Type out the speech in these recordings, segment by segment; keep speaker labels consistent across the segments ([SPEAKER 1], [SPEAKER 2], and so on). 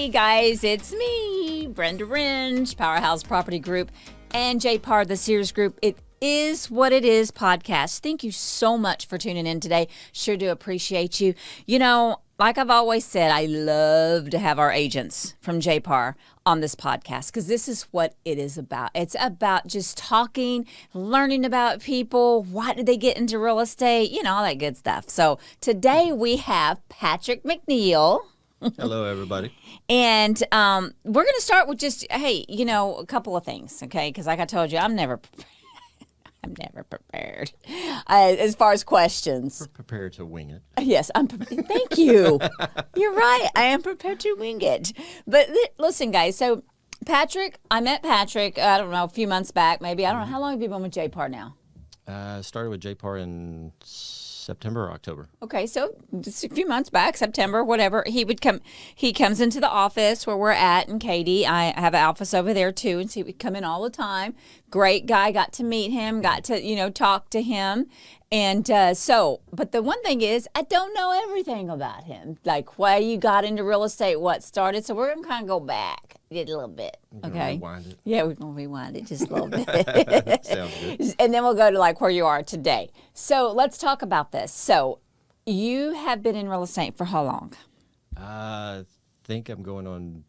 [SPEAKER 1] Hey guys, it's me, Brenda Ringe, Powerhouse Property Group, and J Parr, the Sears Group. It is what it is podcast. Thank you so much for tuning in today. Sure do appreciate you. You know, like I've always said, I love to have our agents from J Parr on this podcast because this is what it is about. It's about just talking, learning about people. Why did they get into real estate? You know, all that good stuff. So today we have Patrick McNeil.
[SPEAKER 2] Hello, everybody.
[SPEAKER 1] And we're going to start with just, hey, you know, a couple of things, okay? Because like I told you, I'm never prepared as far as questions.
[SPEAKER 2] We're prepared to wing it.
[SPEAKER 1] Yes, I'm prepared. Thank you. You're right. I am prepared to wing it. But listen, guys, so Patrick, I met Patrick, I don't know, a few months back, maybe. I don't know. How long have you been with J Parr now?
[SPEAKER 2] Started with J Parr in September or October.
[SPEAKER 1] Okay, so just a few months back, September, whatever, he comes into the office where we're at in Katy. I have an office over there too, and so he would come in all the time. Great guy, got to meet him, got to, you know, talk to him. And but the one thing is, I don't know everything about him, like why you got into real estate, what started. So we're going to kind of go back a little bit, okay?
[SPEAKER 2] Rewind it.
[SPEAKER 1] Yeah, we're going to rewind it just a little bit.
[SPEAKER 2] Sounds good.
[SPEAKER 1] And then we'll go to like where you are today. So let's talk about this. So you have been in real estate for how long?
[SPEAKER 2] I think I'm going on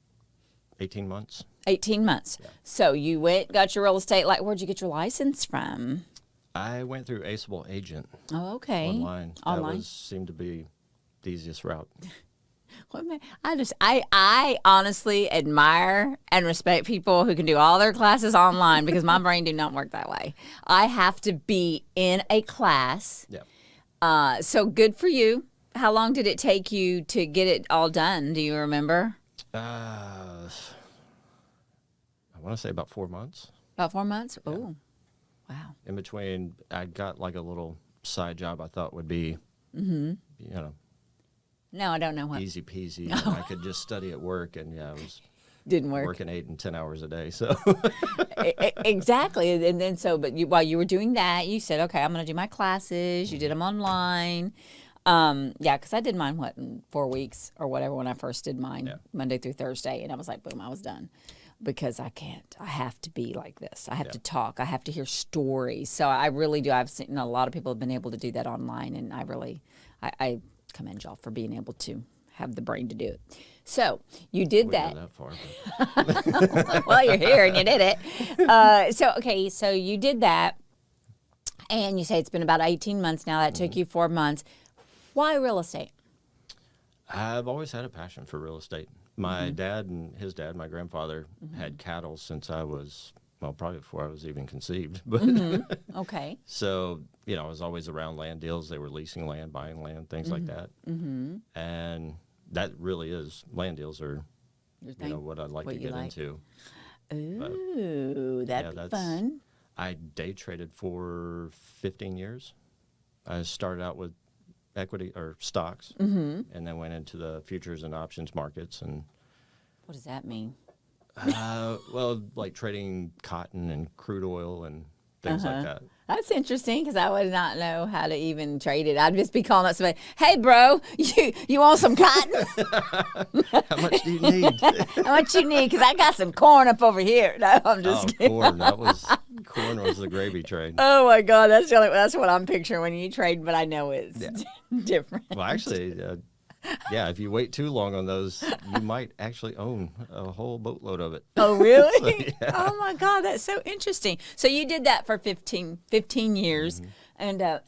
[SPEAKER 2] 18 months.
[SPEAKER 1] 18 months. Yeah. So you got your real estate, like where'd you get your license from?
[SPEAKER 2] I went through Aceable Agent.
[SPEAKER 1] Oh, okay.
[SPEAKER 2] Online. That seemed to be the easiest route.
[SPEAKER 1] I honestly admire and respect people who can do all their classes online because my brain do not work that way. I have to be in a class.
[SPEAKER 2] Yeah.
[SPEAKER 1] So good for you. How long did it take you to get it all done? Do you remember?
[SPEAKER 2] I want to say about 4 months.
[SPEAKER 1] About 4 months?
[SPEAKER 2] Yeah.
[SPEAKER 1] Oh, wow.
[SPEAKER 2] In between, I got like a little side job I thought would be, you know,
[SPEAKER 1] no, I don't know what.
[SPEAKER 2] Easy peasy. No. I could just study at work, and yeah, it was
[SPEAKER 1] didn't work.
[SPEAKER 2] Working 8 and 10 hours a day. So
[SPEAKER 1] exactly, and then while you were doing that, you said, okay, I'm going to do my classes. You did them online. Yeah, because I did mine in 4 weeks or whatever when I first did mine, Monday through Thursday, and I was like, boom, I was done. Because I can't. I have to be like this. I have to talk. I have to hear stories. So I really do. I've seen a lot of people have been able to do that online, and I commend y'all for being able to have the brain to do it. So you did that.
[SPEAKER 2] That far,
[SPEAKER 1] well, you're here and you did it. So you did that, and you say it's been about 18 months now. That took you 4 months. Why real estate?
[SPEAKER 2] I've always had a passion for real estate. My dad and his dad, my grandfather, had cattle since I was, well, probably before I was even conceived. But
[SPEAKER 1] okay.
[SPEAKER 2] So, you know, I was always around land deals. They were leasing land, buying land, things like that. And that really is, land deals are, you know, what I'd like to get into.
[SPEAKER 1] Ooh, that'd be fun.
[SPEAKER 2] I day traded for 15 years. I started out with equity or stocks, and then went into the futures and options markets. And
[SPEAKER 1] what does that mean?
[SPEAKER 2] Well, like trading cotton and crude oil and things like that.
[SPEAKER 1] That's interesting because I would not know how to even trade it. I'd just be calling up somebody, hey, bro, you want some cotton?
[SPEAKER 2] How much do you need?
[SPEAKER 1] How much you need? Because I got some corn up over here. No, I'm just kidding.
[SPEAKER 2] Corn. Corn was the gravy trade.
[SPEAKER 1] Oh, my God. That's what I'm picturing when you trade, but I know it's different.
[SPEAKER 2] Well, actually, if you wait too long on those, you might actually own a whole boatload of it.
[SPEAKER 1] Oh, really?
[SPEAKER 2] So, yeah.
[SPEAKER 1] Oh, my God. That's so interesting. So you did that for 15 years. And,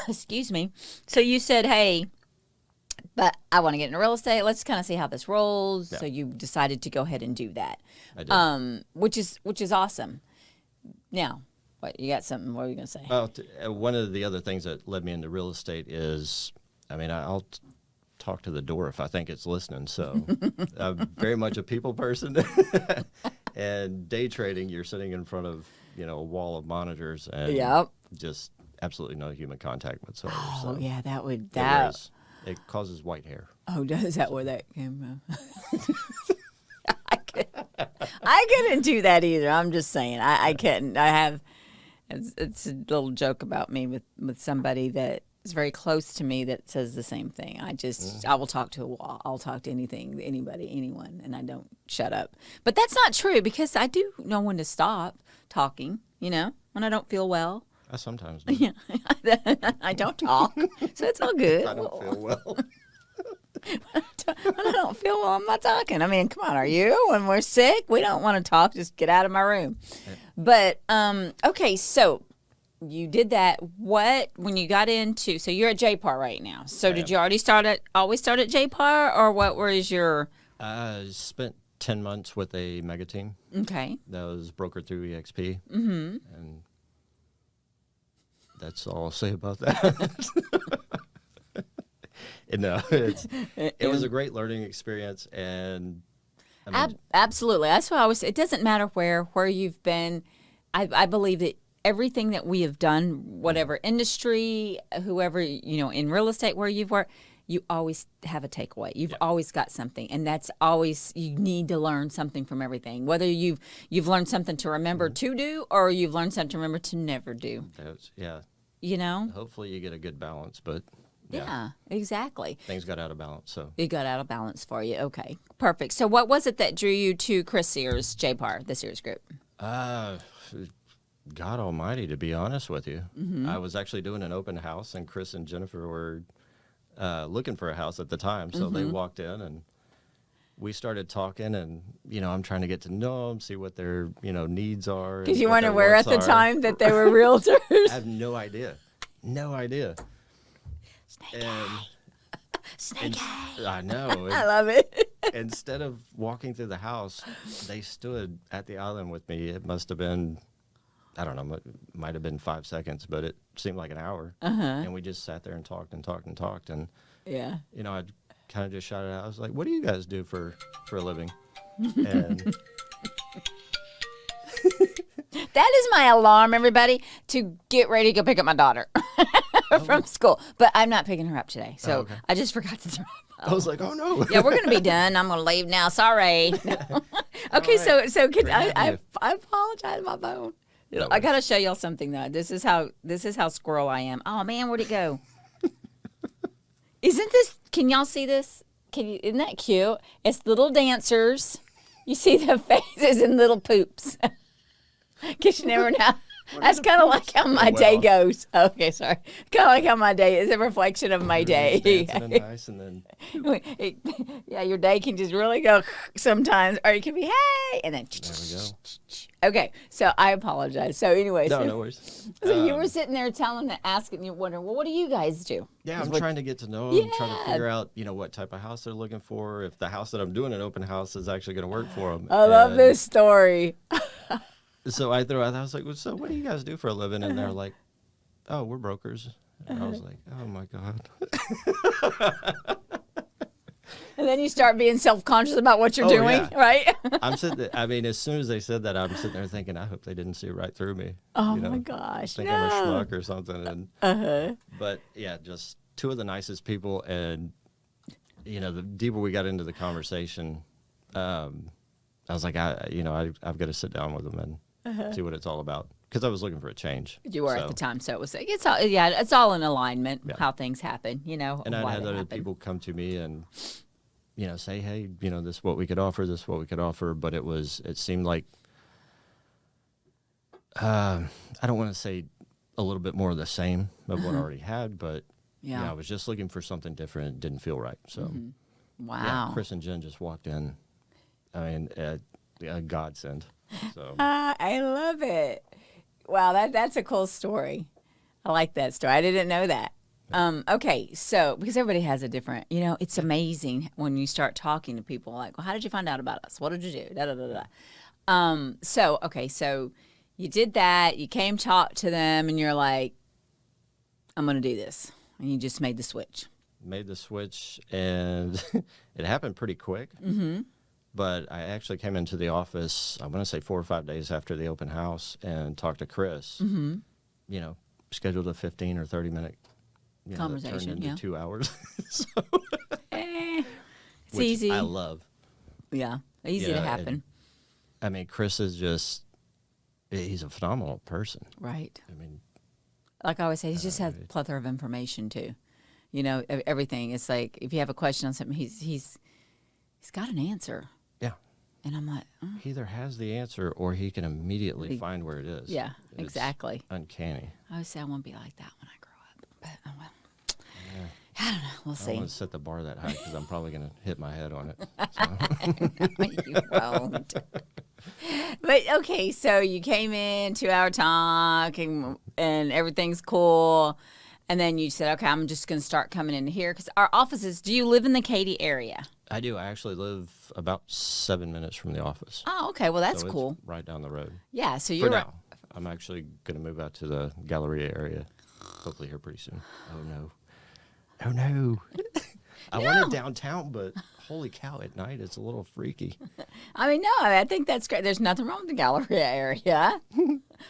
[SPEAKER 1] excuse me. So you said, hey, but I want to get into real estate. Let's kind of see how this rolls. Yeah. So you decided to go ahead and do that.
[SPEAKER 2] I did.
[SPEAKER 1] Which is awesome. Now, what, you got something? What were you going to say?
[SPEAKER 2] Well, one of the other things that led me into real estate is, I mean, I'll talk to the door if I think it's listening. So I'm very much a people person. And day trading, you're sitting in front of, you know, a wall of monitors and just absolutely no human contact whatsoever.
[SPEAKER 1] Oh,
[SPEAKER 2] so
[SPEAKER 1] yeah,
[SPEAKER 2] it causes white hair.
[SPEAKER 1] Oh, is that where that came from? I couldn't do that either. I'm just saying. I couldn't. I have. It's a little joke about me with somebody that is very close to me that says the same thing. I will talk to a wall. I'll talk to anything, anybody, anyone, and I don't shut up. But that's not true because I do know when to stop talking, when I don't feel well.
[SPEAKER 2] I sometimes do.
[SPEAKER 1] Yeah. I don't talk, so it's all good.
[SPEAKER 2] I don't feel well.
[SPEAKER 1] When I don't feel well, I'm not talking. I mean, come on, are you? When we're sick, we don't want to talk. Just get out of my room. But, okay, so you did that. When you got into, so you're at JPAR right now. So did you always start at JPAR, or what was your?
[SPEAKER 2] I spent 10 months with a mega team.
[SPEAKER 1] Okay.
[SPEAKER 2] That was brokered through EXP. Mm-hmm. And that's all I'll say about that. No, it was a great learning experience, and I mean,
[SPEAKER 1] absolutely. That's why it doesn't matter where you've been. I believe that everything that we have done, whatever industry, whoever, in real estate where you've worked, you always have a takeaway. You've always got something, and that's always, you need to learn something from everything. Whether you've learned something to remember to do, or you've learned something to remember to never do. Hopefully you get a good balance, but. Yeah, exactly.
[SPEAKER 2] Things got out of balance, so.
[SPEAKER 1] It got out of balance for you. Okay, perfect. So what was it that drew you to Chris Sears, JPAR, the Sears Group?
[SPEAKER 2] God almighty, to be honest with you. Mm-hmm. I was actually doing an open house, and Chris and Jennifer were looking for a house at the time, so they walked in, and we started talking, and, I'm trying to get to know them, see what their, needs are.
[SPEAKER 1] Because you weren't aware at the time that they were realtors?
[SPEAKER 2] I have no idea. No idea.
[SPEAKER 1] Snake eye.
[SPEAKER 2] I know.
[SPEAKER 1] I love it.
[SPEAKER 2] Instead of walking through the house, they stood at the island with me. It must have been, I don't know, might have been 5 seconds, but it seemed like an hour. And we just sat there and talked and talked and talked. And,
[SPEAKER 1] yeah,
[SPEAKER 2] I kind of just shouted out. I was like, what do you guys do for a living? And
[SPEAKER 1] that is my alarm, everybody, to get ready to go pick up my daughter from school. But I'm not picking her up today, so
[SPEAKER 2] okay.
[SPEAKER 1] I just forgot to throw.
[SPEAKER 2] I was like, oh no.
[SPEAKER 1] Yeah, we're going to be done. I'm going to leave now. Sorry. Okay,
[SPEAKER 2] right.
[SPEAKER 1] so I apologize, my phone. I got to show y'all something though. This is how squirrel I am. Oh man, where'd it go? Can y'all see this? Isn't that cute? It's little dancers. You see the faces and little poops. Because you never know. That's kind of like how my day goes. Okay, sorry. Kind of like how my day is a reflection of my day.
[SPEAKER 2] Dancing and nice, and then.
[SPEAKER 1] Yeah, your day can just really go sometimes, or it can be hey, and then.
[SPEAKER 2] There we go.
[SPEAKER 1] Okay, so I apologize. So anyway,
[SPEAKER 2] no worries.
[SPEAKER 1] So you were sitting there asking, you're wondering, well, what do you guys do?
[SPEAKER 2] Yeah, I'm trying to get to know them, trying to figure out, what type of house they're looking for, if the house that I'm doing an open house is actually going to work for them.
[SPEAKER 1] I love this story.
[SPEAKER 2] So I was like, well, so what do you guys do for a living? And they're like, oh, we're brokers. And I was like, oh my God.
[SPEAKER 1] And then you start being self-conscious about what you're doing, right?
[SPEAKER 2] I'm sitting there, as soon as they said that, I'm sitting there thinking, I hope they didn't see right through me.
[SPEAKER 1] Oh my gosh.
[SPEAKER 2] Think I'm a schmuck or something. And, But yeah, just two of the nicest people. And, the deeper we got into the conversation, I was like, I've got to sit down with them and see what it's all about. Because I was looking for a change.
[SPEAKER 1] You were at the time, so it was like, it's all in alignment, how things happen,
[SPEAKER 2] And I had other people come to me and, say, hey, this is what we could offer, this is what we could offer. But it seemed like, I don't want to say a little bit more of the same of what I already had, but I was just looking for something different. It didn't feel right. So,
[SPEAKER 1] wow.
[SPEAKER 2] Chris and Jen just walked in. A godsend. So
[SPEAKER 1] I love it. Wow, that's a cool story. I like that story. I didn't know that. Okay, so because everybody has a different, it's amazing when you start talking to people like, well, how did you find out about us? What did you do? Da da da da. So you did that. You came talk to them, and you're like, I'm going to do this, and you just made the switch.
[SPEAKER 2] Made the switch, and it happened pretty quick. Mm-hmm. But I actually came into the office, I want to say 4 or 5 days after the open house, and talked to Chris. Mm-hmm. Scheduled a 15 or 30-minute
[SPEAKER 1] conversation.
[SPEAKER 2] That turned into 2 hours.
[SPEAKER 1] It's easy.
[SPEAKER 2] I love.
[SPEAKER 1] Yeah, easy to happen.
[SPEAKER 2] Chris is he's a phenomenal person.
[SPEAKER 1] Right. like I always say, he just has a plethora of information too. You know, everything. It's like if you have a question on something, he's got an answer.
[SPEAKER 2] Yeah.
[SPEAKER 1] And I'm like,
[SPEAKER 2] He either has the answer or he can immediately find where it is.
[SPEAKER 1] yeah,
[SPEAKER 2] It's
[SPEAKER 1] exactly.
[SPEAKER 2] uncanny.
[SPEAKER 1] I always say I want to be like that when I grow up. But, oh, well, I don't know. We'll
[SPEAKER 2] I
[SPEAKER 1] see.
[SPEAKER 2] don't want to set the bar that high because I'm probably going to hit my head on it.
[SPEAKER 1] You won't. But okay, so you came in 2-hour talk and everything's cool. And then you said, okay, I'm just going to start coming in here because our offices, do you live in the Katy area?
[SPEAKER 2] I do. I actually live about 7 minutes from the office.
[SPEAKER 1] Oh, okay. Well, that's
[SPEAKER 2] So it's
[SPEAKER 1] cool.
[SPEAKER 2] right down the road.
[SPEAKER 1] Yeah, so
[SPEAKER 2] For
[SPEAKER 1] you're
[SPEAKER 2] now. I'm actually going to move out to the Galleria area, hopefully here pretty soon. Oh, no. Oh, no. I wanted downtown, but holy cow, at night it's a little freaky.
[SPEAKER 1] I mean, no, I think that's great. There's nothing wrong with the Galleria area.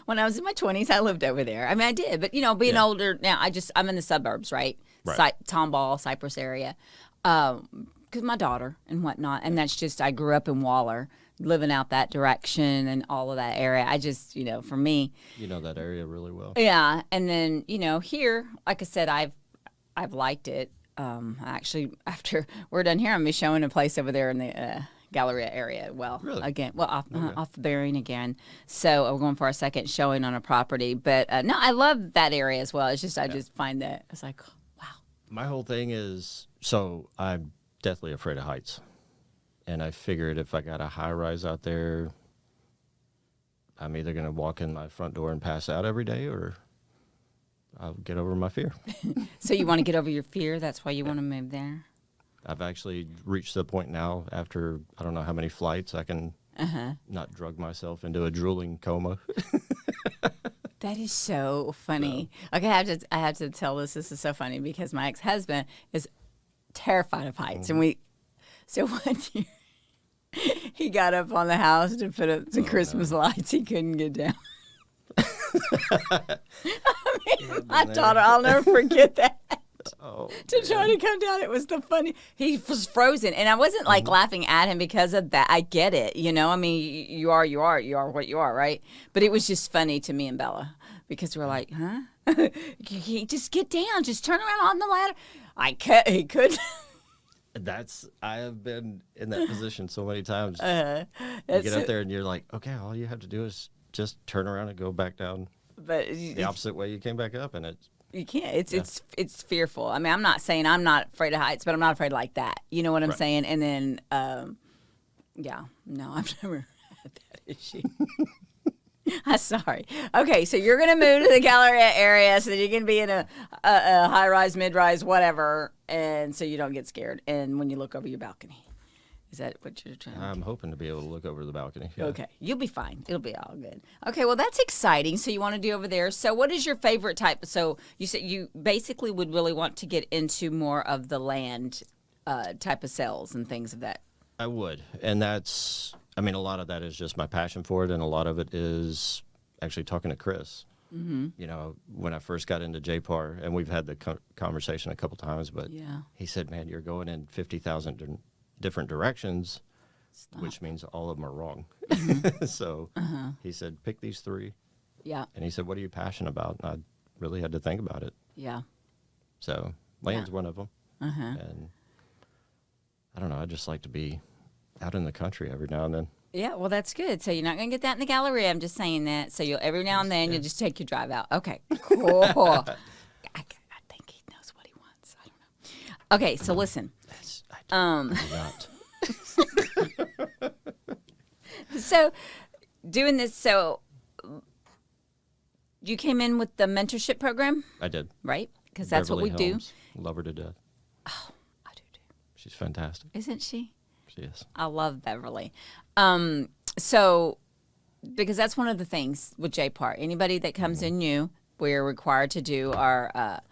[SPEAKER 1] When I was in my 20s, I lived over there. I mean, I did, but being older now, I'm in the suburbs, right? Tomball, Cypress area, because my daughter and whatnot, and that's just I grew up in Waller, living out that direction and all of that area. I just, for me,
[SPEAKER 2] You know that area really well.
[SPEAKER 1] yeah. And then here, like I said, I've liked it. Actually, after we're done here, I'm gonna be showing a place over there in the Galleria area. Well,
[SPEAKER 2] Really?
[SPEAKER 1] again, off the Bearing again. So we're going for our second showing on a property. But no, I love that area as well. It's just I just find that it's like, wow.
[SPEAKER 2] My whole thing is, so I'm deathly afraid of heights. And I figured if I got a high rise out there, I'm either going to walk in my front door and pass out every day or I'll get over my fear.
[SPEAKER 1] So you want to get over your fear? That's why you want to move there?
[SPEAKER 2] I've actually reached the point now after I don't know how many flights I can not drug myself into a drooling coma.
[SPEAKER 1] That is so funny. Okay, I have to tell this. This is so funny because my ex-husband is terrified of heights, and so one year he got up on the house to put up some Christmas lights. He couldn't get down. My daughter, I'll never forget that. To try to come down, it was the funny. He was frozen, and I wasn't like laughing at him because of that. I get it, I mean, you are what you are, right? But it was just funny to me and Bella because we're like, huh? Just get down, just turn around on the ladder. He couldn't.
[SPEAKER 2] I have been in that position so many times. You get up there and you're like, okay, all you have to do is just turn around and go back down the opposite way you came back up, and
[SPEAKER 1] you can't. It's fearful. I mean, I'm not saying I'm not afraid of heights, but I'm not afraid like that. You know what I'm saying? And then, no, I've never had that issue. I'm sorry. Okay, so you're gonna move to the Galleria area so that you can be in a high rise, mid rise, whatever, and so you don't get scared. And when you look over your balcony. Is that what you're trying to do?
[SPEAKER 2] I'm hoping to be able to look over the balcony. Yeah.
[SPEAKER 1] Okay. You'll be fine. It'll be all good. Okay. Well, that's exciting. So you want to do over there. So what is your favorite type? So you said you basically would really want to get into more of the land type of sales and things of that.
[SPEAKER 2] I would. And a lot of that is just my passion for it. And a lot of it is actually talking to Chris. Mm-hmm. When I first got into JPAR, and we've had the conversation a couple times, but he said, man, you're going in 50,000 different directions, which means all of them are wrong. So he said, pick these 3.
[SPEAKER 1] Yeah.
[SPEAKER 2] And he said, what are you passionate about? And I really had to think about it.
[SPEAKER 1] Yeah.
[SPEAKER 2] So land's one of them. And I don't know, I just like to be out in the country every now and then.
[SPEAKER 1] Yeah, well, that's good. So you're not going to get that in the Galleria. I'm just saying that. So you'll every now and then you'll just take your drive out. Okay, cool. I think he knows what he wants. I don't know. Okay, so listen. So doing this, so you came in with the mentorship program?
[SPEAKER 2] I did.
[SPEAKER 1] Right? Because that's
[SPEAKER 2] Beverly
[SPEAKER 1] what we
[SPEAKER 2] Helms. Love her to death.
[SPEAKER 1] Oh, I do too.
[SPEAKER 2] She's fantastic.
[SPEAKER 1] Isn't she?
[SPEAKER 2] She is.
[SPEAKER 1] I love Beverly. So because that's one of the things with JPAR. Anybody that comes in new, we're required to do our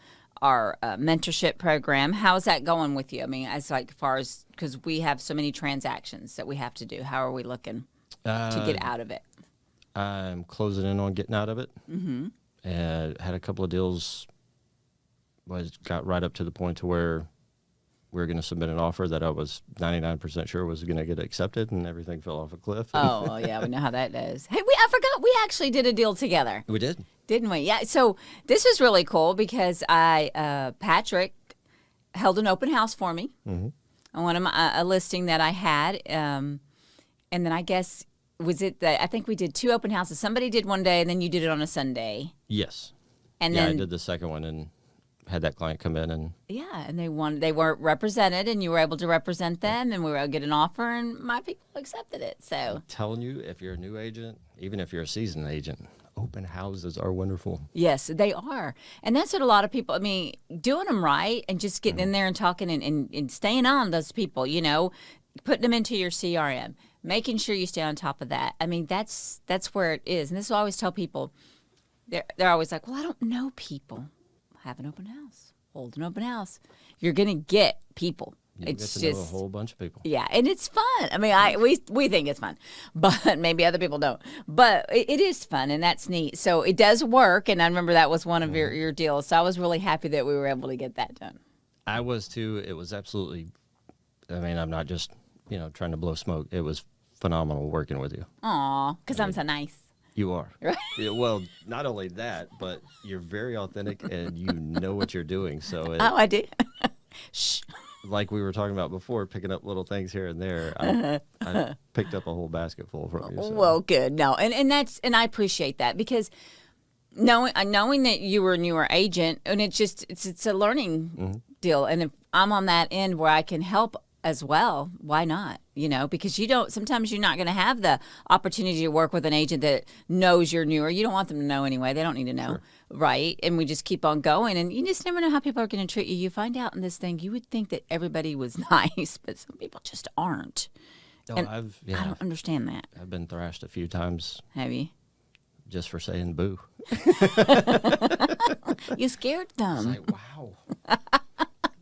[SPEAKER 1] mentorship program. How's that going with you? I mean, as far as, because we have so many transactions that we have to do. How are we looking to get out of it?
[SPEAKER 2] I'm closing in on getting out of it. Mm-hmm. Had a couple of deals, got right up to the point to where we were going to submit an offer that I was 99% sure was going to get accepted, and everything fell off a cliff.
[SPEAKER 1] Oh, well, yeah, we know how that does. Hey, I forgot we actually did a deal together.
[SPEAKER 2] We did.
[SPEAKER 1] Didn't we? Yeah. So this was really cool because Patrick held an open house for me on one of my a listing that I had, and then I guess was it that I think we did 2 open houses. Somebody did one day, and then you did it on a Sunday.
[SPEAKER 2] Yes.
[SPEAKER 1] And
[SPEAKER 2] yeah,
[SPEAKER 1] then
[SPEAKER 2] I did the second one and had that client come in and.
[SPEAKER 1] Yeah, and they weren't represented, and you were able to represent them, and we were able to get an offer, and my people accepted it. So
[SPEAKER 2] I'm telling you, if you're a new agent, even if you're a seasoned agent, open houses are wonderful.
[SPEAKER 1] yes, they are, and that's what a lot of people. I mean, doing them right and just getting in there and talking and staying on those people. Putting them into your CRM, making sure you stay on top of that. I mean, that's where it is, and this is what I always tell people. They're always like, "Well, I don't know people." Have an open house. Hold an open house. You're gonna get people.
[SPEAKER 2] You
[SPEAKER 1] It's
[SPEAKER 2] get to know
[SPEAKER 1] just
[SPEAKER 2] a whole bunch of people.
[SPEAKER 1] yeah, and it's fun. I mean, we think it's fun, but maybe other people don't. But it is fun, and that's neat. So it does work, and I remember that was one of your deals. So I was really happy that we were able to get that done.
[SPEAKER 2] I was too. It was absolutely. I mean, I'm not just trying to blow smoke. It was phenomenal working with you.
[SPEAKER 1] Aw, because I'm so nice.
[SPEAKER 2] You are.
[SPEAKER 1] Right.
[SPEAKER 2] Yeah, well, not only that, but you're very authentic and you know what you're doing. So,
[SPEAKER 1] Oh, I do. Shh.
[SPEAKER 2] like we were talking about before, picking up little things here and there, I picked up a whole basket full from you. So.
[SPEAKER 1] Well, good. No, and I appreciate that because knowing that you were a newer agent, and it's a learning deal, and if I'm on that end where I can help as well, why not? Because sometimes you're not going to have the opportunity to work with an agent that knows you're newer. You don't want them to know anyway. They don't need to know, right? And we just keep on going, and you just never know how people are going to treat you. You find out in this thing, you would think that everybody was nice, but some people just aren't.
[SPEAKER 2] No,
[SPEAKER 1] And
[SPEAKER 2] I
[SPEAKER 1] don't understand that.
[SPEAKER 2] I've been thrashed a few times
[SPEAKER 1] Have you?
[SPEAKER 2] just for saying boo.
[SPEAKER 1] You scared them.
[SPEAKER 2] It's like, wow.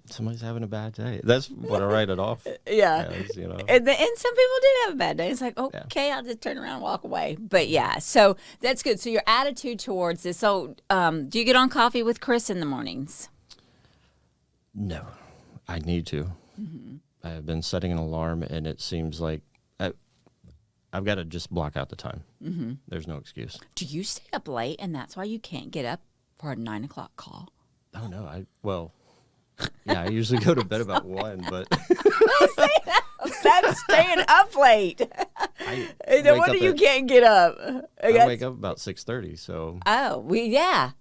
[SPEAKER 2] Somebody's having a bad day. That's what I write it off.
[SPEAKER 1] Yeah.
[SPEAKER 2] As,
[SPEAKER 1] And some people do have a bad day. It's like, okay, I'll just turn around and walk away. But yeah, so that's good. So your attitude towards this. So do you get on coffee with Chris in the mornings?
[SPEAKER 2] No, I need to. I've been setting an alarm, and it seems like I've got to just block out the time. There's no excuse.
[SPEAKER 1] Do you stay up late and that's why you can't get up for a 9 o'clock call?
[SPEAKER 2] Oh, no. I usually go to bed about 1, but
[SPEAKER 1] That's staying up late. No wonder you can't get up.
[SPEAKER 2] I wake up about 6:30, so.
[SPEAKER 1] Oh, yeah.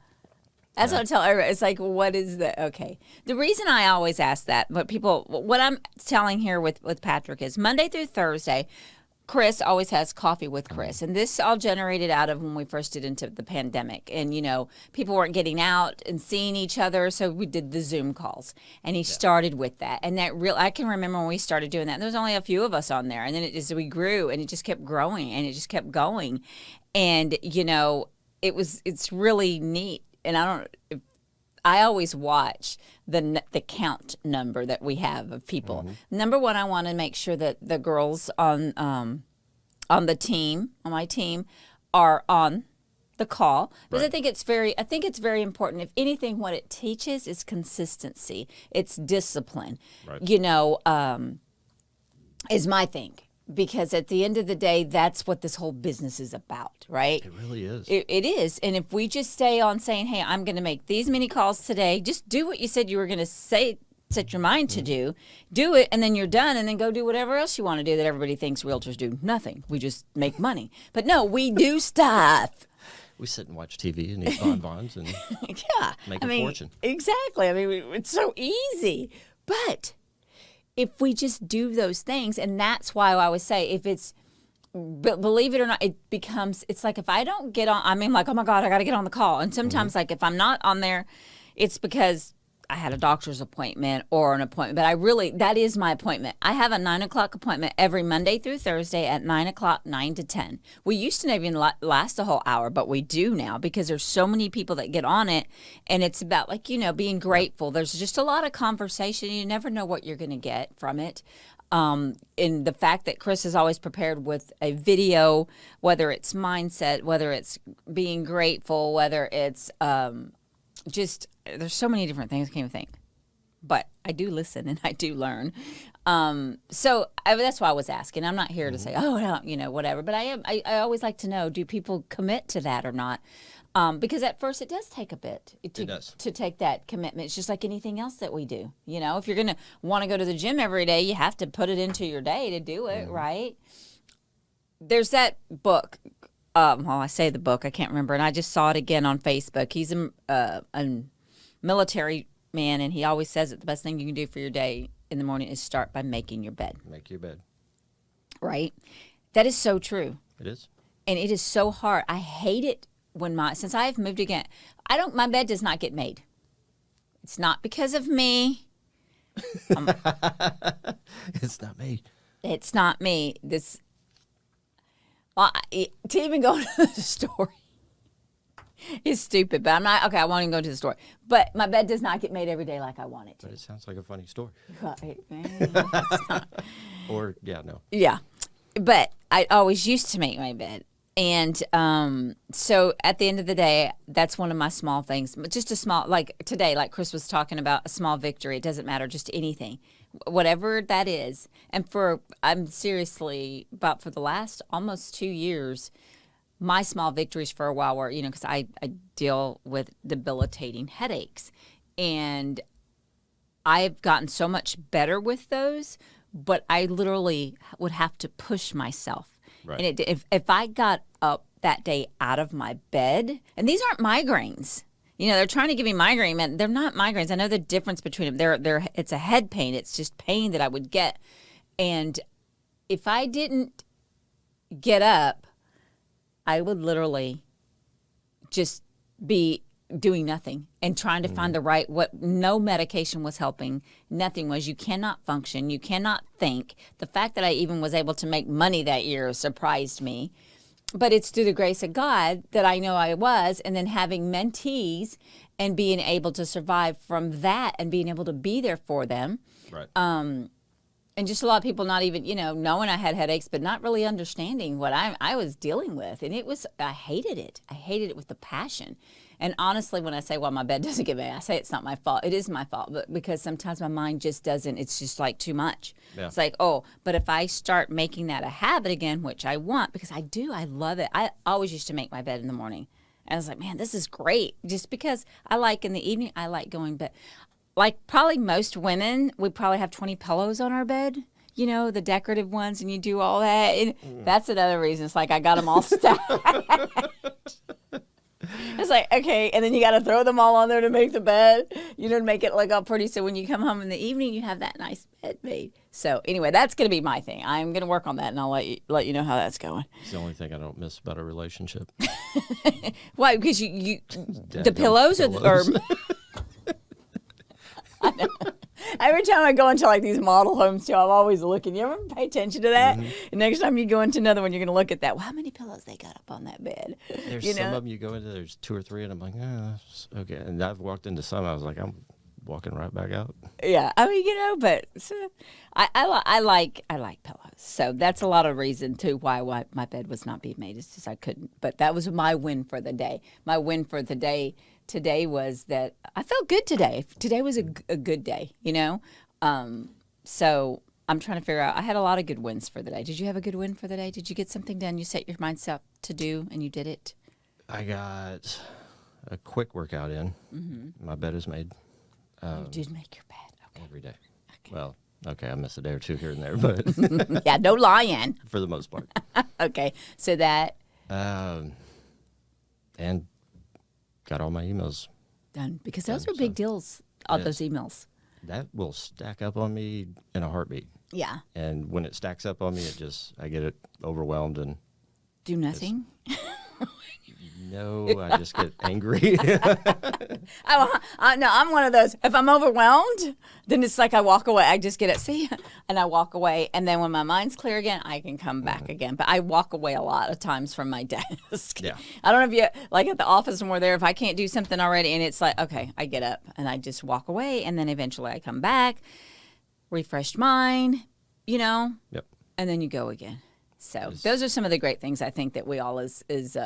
[SPEAKER 1] That's what I tell everybody. It's like, what is the, okay. The reason I always ask that, what I'm telling here with Patrick is Monday through Thursday, Chris always has coffee with Chris. And this all generated out of when we first did into the pandemic. And, people weren't getting out and seeing each other. So we did the Zoom calls. And he started with that. And I can remember when we started doing that. There was only a few of us on there. And then we grew and it just kept growing and it just kept going. And, it's really neat. And I always watch the count number that we have of people. Number one, I want to make sure that the girls on my team, are on the call because I think it's very important. If anything, what it teaches is consistency. It's discipline. Right. Is my thing. Because at the end of the day, that's what this whole business is about, right?
[SPEAKER 2] It really is.
[SPEAKER 1] It is. And if we just stay on saying, hey, I'm going to make these many calls today, just do what you said you were going to set your mind to do it, and then you're done, and then go do whatever else you want to do that everybody thinks realtors do. Nothing. We just make money. But no, we do stuff.
[SPEAKER 2] We sit and watch TV and eat bonbons and make a fortune.
[SPEAKER 1] Exactly. It's so easy. But if we just do those things, and that's why I always say, but believe it or not, it's like if I don't get on, like, oh my God, I got to get on the call. And sometimes like if I'm not on there, it's because I had a doctor's appointment or an appointment, but that is my appointment. I have a 9 o'clock appointment every Monday through Thursday at 9 o'clock, 9 to 10. We used to not even last a whole hour, but we do now because there's so many people that get on it. And it's about being grateful. There's just a lot of conversation. You never know what you're going to get from it. And the fact that Chris is always prepared with a video, whether it's mindset, whether it's being grateful, whether it's, there's so many different things I can't even think. but I do listen and I do learn. That's why I was asking. I'm not here to say, oh, no, whatever. But I always like to know, do people commit to that or not? Because at first it does take a bit to take that commitment. It's just like anything else that we do. If you're going to want to go to the gym every day, you have to put it into your day to do it, right? There's that book. I say the book, I can't remember, and I just saw it again on Facebook. He's a military man, and he always says that the best thing you can do for your day in the morning is start by making your bed.
[SPEAKER 2] Make your bed.
[SPEAKER 1] Right? That is so true.
[SPEAKER 2] It is.
[SPEAKER 1] And it is so hard. I hate it since I have moved again. My bed does not get made. It's not because of me.
[SPEAKER 2] It's not me.
[SPEAKER 1] It's not me. To even go to the store is stupid, but I'm not, okay, I won't even go to the store. But my bed does not get made every day like I want it to.
[SPEAKER 2] But it sounds like a funny story.
[SPEAKER 1] Or,
[SPEAKER 2] no.
[SPEAKER 1] Yeah. But I always used to make my bed. And so at the end of the day, that's one of my small things. Just a small, like today, like Chris was talking about, a small victory. It doesn't matter, just anything. Whatever that is. And I'm seriously, about for the last almost 2 years, my small victories for a while were, because I deal with debilitating headaches. And I've gotten so much better with those, but I literally would have to push myself.
[SPEAKER 2] Right.
[SPEAKER 1] And if I got up that day out of my bed, and these aren't migraines. They're trying to give me migraine. They're not migraines. I know the difference between them. It's a head pain. It's just pain that I would get. And if I didn't get up, I would literally just be doing nothing and trying to find no medication was helping. Nothing was. You cannot function. You cannot think. The fact that I even was able to make money that year surprised me. But it's through the grace of God that I know I was, and then having mentees and being able to survive from that and being able to be there for them.
[SPEAKER 2] Right.
[SPEAKER 1] And just a lot of people not even, knowing I had headaches, but not really understanding what I was dealing with. And I hated it. I hated it with a passion. And honestly, when I say, well, my bed doesn't get made, I say it's not my fault. It is my fault, but because sometimes my mind just doesn't, it's just like too much. Yeah. It's like, but if I start making that a habit again, which I want, because I do, I love it. I always used to make my bed in the morning. And I was like, man, this is great. Just because I like in the evening, I like going, but like probably most women, we probably have 20 pillows on our bed. The decorative ones, and you do all that. And that's another reason. It's like I got them all stacked. It's like, okay, and then you got to throw them all on there to make the bed, to make it look all pretty. So when you come home in the evening, you have that nice bed made. So anyway, that's going to be my thing. I'm going to work on that, and I'll let you know how that's going.
[SPEAKER 2] It's the only thing I don't miss about a relationship.
[SPEAKER 1] Why? Because the pillows. Or I know. Every time I go into like these model homes too, I'm always looking. You ever pay attention to that? Mm-hmm. And next time you go into another one, you're going to look at that. Well, how many pillows they got up on that bed?
[SPEAKER 2] There's some of them you go into, there's 2 or 3, and I'm like, okay. And I've walked into some, I was like, I'm walking right back out.
[SPEAKER 1] Yeah. I mean, but I like pillows. So that's a lot of reason too why my bed was not being made. It's just I couldn't. But that was my win for the day. My win for the day today was that I felt good today. Today was a good day, So I'm trying to figure out. I had a lot of good wins for the day. Did you have a good win for the day? Did you get something done? You set your mindset up to do, and you did it?
[SPEAKER 2] I got a quick workout in. Mm-hmm. My bed is made.
[SPEAKER 1] You did make your bed. Okay.
[SPEAKER 2] Every day. Okay. Well, okay, I missed a day or two here and there, but
[SPEAKER 1] yeah, no lying.
[SPEAKER 2] For the most part.
[SPEAKER 1] Okay, so that.
[SPEAKER 2] And got all my emails
[SPEAKER 1] done, because those are big deals. All those emails.
[SPEAKER 2] That will stack up on me in a heartbeat. Yeah. And when it stacks up on me, I get it overwhelmed and
[SPEAKER 1] do nothing.
[SPEAKER 2] No, I just get angry.
[SPEAKER 1] No, I'm one of those. If I'm overwhelmed, then it's like I walk away. I just get it, and I walk away. And then when my mind's clear again, I can come back again. But I walk away a lot of times from my desk. Yeah. I don't know if you, like at the office when we're there, if I can't do something already, and it's like, okay, I get up and I just walk away. And then eventually I come back, refreshed mind, Yep. And then you go again. So those are some of the great things I think that we all is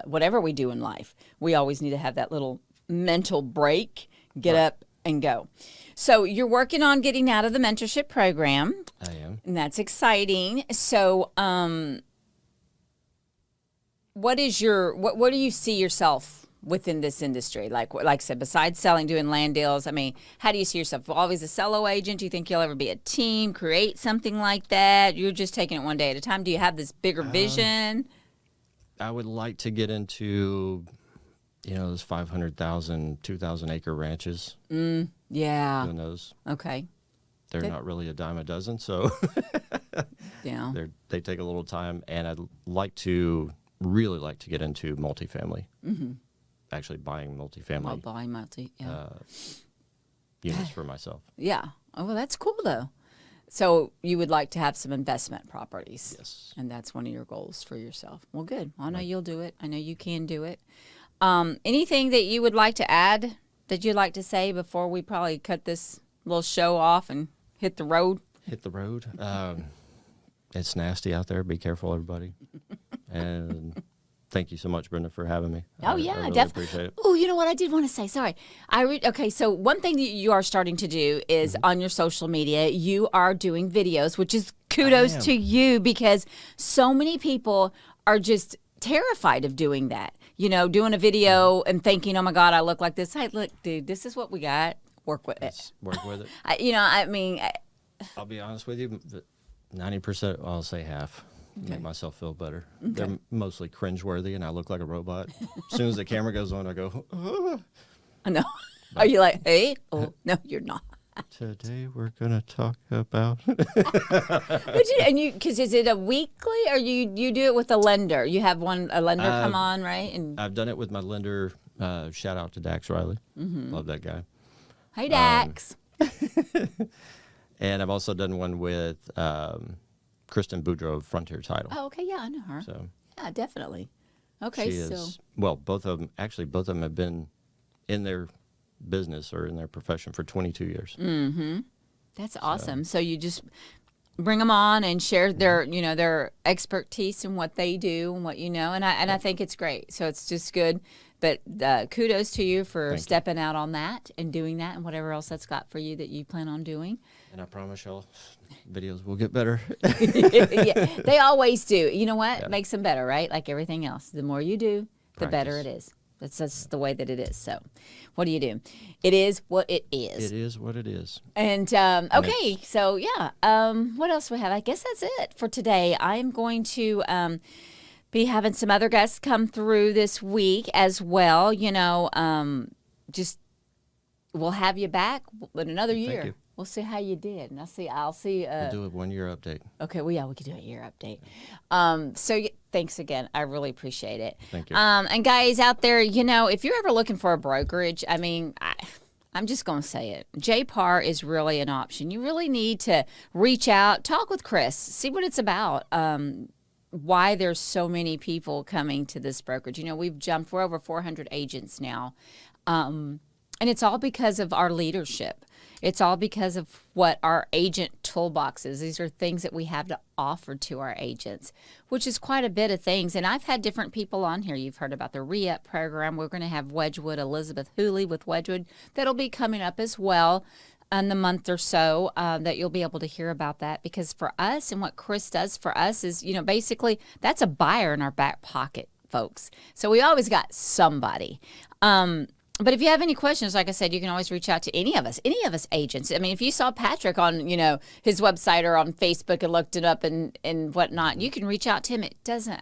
[SPEAKER 1] whatever we do in life, we always need to have that little mental break, get up and go. So you're working on getting out of the mentorship program.
[SPEAKER 2] I am.
[SPEAKER 1] And that's exciting. So what do you see yourself within this industry? Like I said, besides selling, doing land deals, I mean, how do you see yourself? Always a solo agent? Do you think you'll ever be a team, create something like that? You're just taking it one day at a time. Do you have this bigger vision?
[SPEAKER 2] I would like to get into, those 500,000, 2,000 acre ranches.
[SPEAKER 1] Yeah.
[SPEAKER 2] Doing those.
[SPEAKER 1] Okay.
[SPEAKER 2] They're not really a dime a dozen, so
[SPEAKER 1] Yeah.
[SPEAKER 2] they take a little time. And I'd really like to get into multifamily. Mm-hmm. Actually buying multifamily.
[SPEAKER 1] Buying
[SPEAKER 2] Units for myself.
[SPEAKER 1] Yeah. Oh, well, that's cool, though. So you would like to have some investment properties.
[SPEAKER 2] Yes.
[SPEAKER 1] And that's one of your goals for yourself. Well, good. I know you'll do it. I know you can do it. Anything that you would like to add that you'd like to say before we probably cut this little show off and hit the road?
[SPEAKER 2] Hit the road. It's nasty out there. Be careful, everybody. And thank you so much, Brenda, for having me.
[SPEAKER 1] Oh, yeah,
[SPEAKER 2] I really
[SPEAKER 1] definitely.
[SPEAKER 2] appreciate it.
[SPEAKER 1] Oh, you know what I did want to say? Sorry. Okay, so one thing that you are starting to do is on your social media, you are doing videos, which is kudos to you, because so many people are just terrified of doing that. Doing a video and thinking, oh, my God, I look like this. Hey, look, dude, this is what we got. Work with it.
[SPEAKER 2] Work with it.
[SPEAKER 1] I'll
[SPEAKER 2] be honest with you, 90%, I'll say half. Make myself feel better. Okay. They're mostly cringeworthy, and I look like a robot. As soon as the camera goes on, I go,
[SPEAKER 1] I know. Are you like, hey? Oh, no, you're not.
[SPEAKER 2] Today we're going to talk about.
[SPEAKER 1] Because is it a weekly, or you do it with a lender? You have a lender come on, right? And
[SPEAKER 2] I've done it with my lender. Shout out to Dax Riley. Mm-hmm. Love that guy.
[SPEAKER 1] Hey, Dax.
[SPEAKER 2] And I've also done one with Kristen Boudreau of Frontier Title.
[SPEAKER 1] Oh, okay. Yeah, I know her.
[SPEAKER 2] So
[SPEAKER 1] yeah, definitely. Okay,
[SPEAKER 2] both of them have been in their business or in their profession for 22 years.
[SPEAKER 1] Mm-hmm. That's awesome. So you just bring them on and share their expertise and what they do and what you know, and I think it's great. So it's just good. But kudos to you for stepping out on that and doing that, and whatever else that's got for you that you plan on doing.
[SPEAKER 2] And I promise y'all, videos will get better.
[SPEAKER 1] Yeah, they always do. You know what? Makes them better, right? Like everything else. The more you do, the better it is. That's just the way that it is. So what do you do? It is what it is.
[SPEAKER 2] It is what it is.
[SPEAKER 1] And, okay, so yeah. What else we have? I guess that's it for today. I'm going to be having some other guests come through this week as well. Just we'll have you back in another year.
[SPEAKER 2] Thank you.
[SPEAKER 1] We'll see how you did, and I'll see.
[SPEAKER 2] We'll do a 1 year update.
[SPEAKER 1] Okay, well, yeah, we could do a year update. Thanks again. I really appreciate it.
[SPEAKER 2] Thank you.
[SPEAKER 1] And guys out there, if you're ever looking for a brokerage, I'm just going to say it. JPAR is really an option. You really need to reach out, talk with Chris, see what it's about. Why there's so many people coming to this brokerage. We're over 400 agents now. And it's all because of our leadership. It's all because of what our agent toolbox is. These are things that we have to offer to our agents, which is quite a bit of things. And I've had different people on here. You've heard about the re-up program. We're going to have Wedgwood, Elizabeth Hooley with Wedgwood. That'll be coming up as well in the month or so, that you'll be able to hear about that. Because for us, and what Chris does for us is, basically that's a buyer in our back pocket, folks. So we always got somebody. But if you have any questions, like I said, you can always reach out to any of us agents. If you saw Patrick on, his website or on Facebook and looked it up and whatnot, you can reach out to him. It doesn't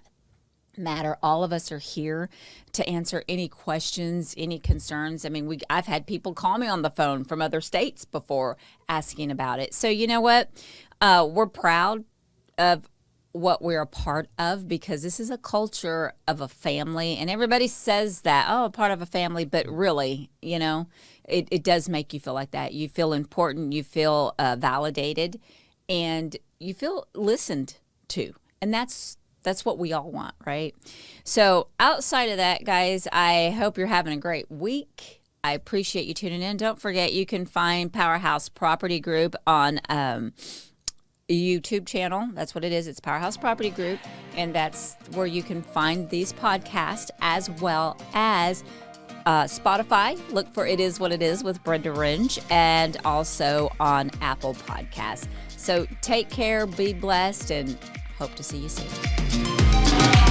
[SPEAKER 1] matter. All of us are here to answer any questions, any concerns. I've had people call me on the phone from other states before asking about it. So you know what? We're proud of what we're a part of, because this is a culture of a family, and everybody says that, a part of a family, but really, it does make you feel like that. You feel important, you feel validated, and you feel listened to, and that's what we all want, right? So outside of that, guys, I hope you're having a great week. I appreciate you tuning in. Don't forget, you can find Powerhouse Property Group on YouTube channel. That's what it is. It's Powerhouse Property Group, and that's where you can find these podcasts, as well as Spotify. Look for It Is What It Is with Brenda Ringe, and also on Apple Podcasts. So take care, be blessed, and hope to see you soon.